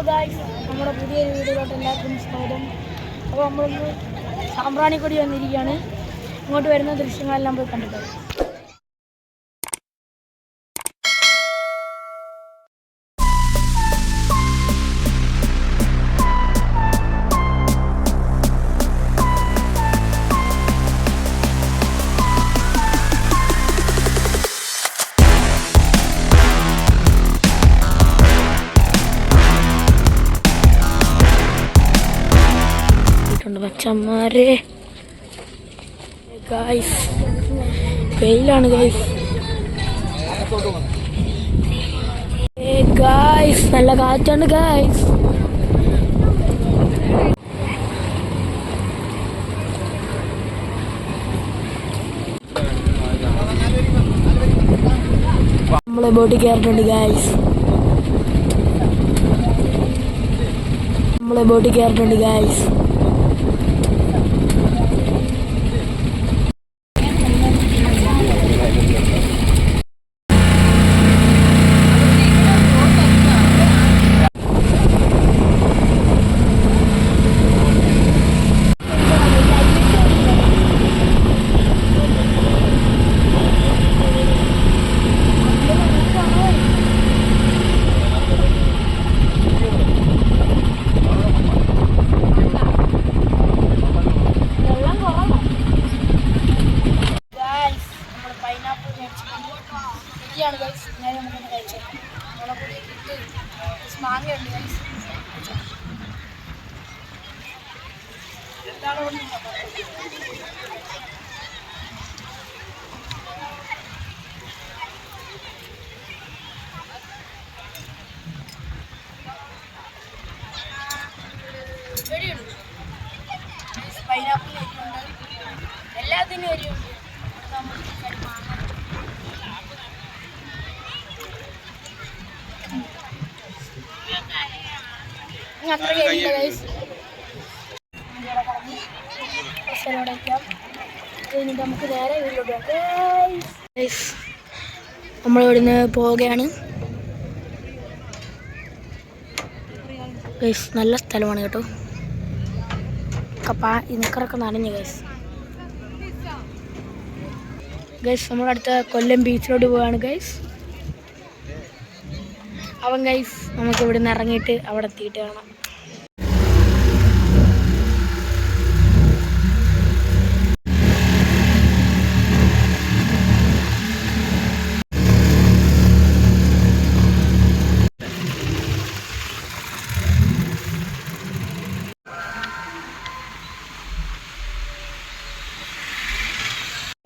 Guys, നമ്മുടെ പുതിയൊരു വീഡിയോയിലോട്ട് എല്ലാവർക്കും സ്വാഗതം. അപ്പോൾ നമ്മളിന്ന് സാമ്പ്രാണിക്കൊടി വന്നിരിക്കുകയാണ്. ഇങ്ങോട്ട് വരുന്ന ദൃശ്യങ്ങളെല്ലാം പോയി കണ്ടിട്ട് ബച്ചന്മാരെ ഗായ്സ്, വെയിലാണ് ഗായ്സ്. ഗായ്സ് നല്ല കാറ്റാണ് ഗായ്സ്. നമ്മളെ ബോട്ടിൽ കയറിയിട്ടുണ്ട് ഗായ്സ്. നമ്മളെ ബോട്ടിൽ കയറിയിട്ടുണ്ട് ഗായ്സ്. മാങ്ങയുണ്ട് ഗൈസ്. പൈനാപ്പിൾ എരിയുണ്ട്, എല്ലാത്തിനും എരിയുണ്ട്. അത്ര കരിയില്ല ഗൈസ്. എന്നിട്ട് നമുക്ക് നേരെ വീട്ടിലോട്ട് ഗൈസ്. നമ്മളിവിടുന്ന് പോവുകയാണ് ഗൈസ്. നല്ല സ്ഥലമാണ് കേട്ടോ. ഈ നിക്കറൊക്കെ നനഞ്ഞു ഗൈസ്. ഗൈസ് നമ്മളടുത്ത കൊല്ലം ബീച്ചിലോട്ട് പോവാണ് ഗൈസ്. അവൻ ഗൈസ് നമുക്ക് ഇവിടുന്ന് ഇറങ്ങിയിട്ട് അവിടെ എത്തിയിട്ട് കാണാം.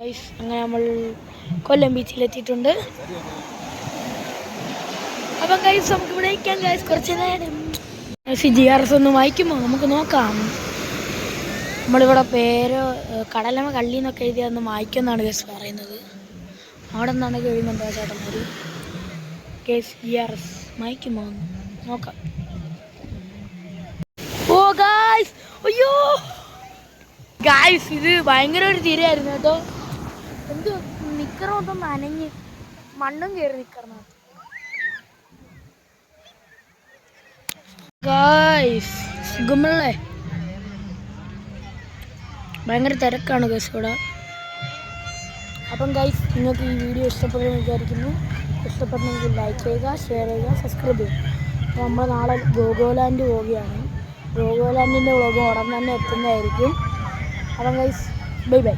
ഗൈസ് അങ്ങനെ നമ്മൾ കൊല്ലം ബീച്ചിലെത്തിയിട്ടുണ്ട്. അപ്പം ഗൈസ് നമുക്ക് ഇവിടെ ഇരിക്കാം ഗൈസ് കുറച്ച് നേരം. GRS ഒന്ന് വായിക്കുമോ നമുക്ക് നോക്കാം. നമ്മളിവിടെ പേര് കടലമ കള്ളി എന്നൊക്കെ എഴുതി അന്ന് വായിക്കുമെന്നാണ് ഗൈസ് പറയുന്നത്. അവിടെ നിന്നാണ് എഴുതുന്നുണ്ടോ ചേട്ടന്മാർ. ഗൈസ് GRS വായിക്കുമോ നോക്കാം. ഓ ഗൈസ്, അയ്യോ ഗൈസ്, ഇത് ഭയങ്കര ഒരു തിരയായിരുന്നു കേട്ടോ. എന്ത് നിക്കറൊന്നും നനഞ്ഞ് മണ്ണും കയറി നിക്കറിനകത്ത് ഗൈസ്. സുഖമല്ലേ? ഭയങ്കര തിരക്കാണ് ഗൈസ് ഇവിടെ. അപ്പം ഗൈസ് നിങ്ങൾക്ക് ഈ വീഡിയോ ഇഷ്ടപ്പെടുമെന്ന് വിചാരിക്കുന്നു. ഇഷ്ടപ്പെട്ടെങ്കിൽ ലൈക്ക് ചെയ്യുക, ഷെയർ ചെയ്യുക, സബ്സ്ക്രൈബ് ചെയ്യുക. അപ്പോൾ നമ്മൾ നാളെ ഗോഗോലാൻഡ് പോവുകയാണ്. ഗോഗോലാൻഡിൻ്റെ വ്ളോഗ് ഉടൻ തന്നെ എത്തുന്നതായിരിക്കും. അപ്പം ഗൈസ് ബൈ ബൈ.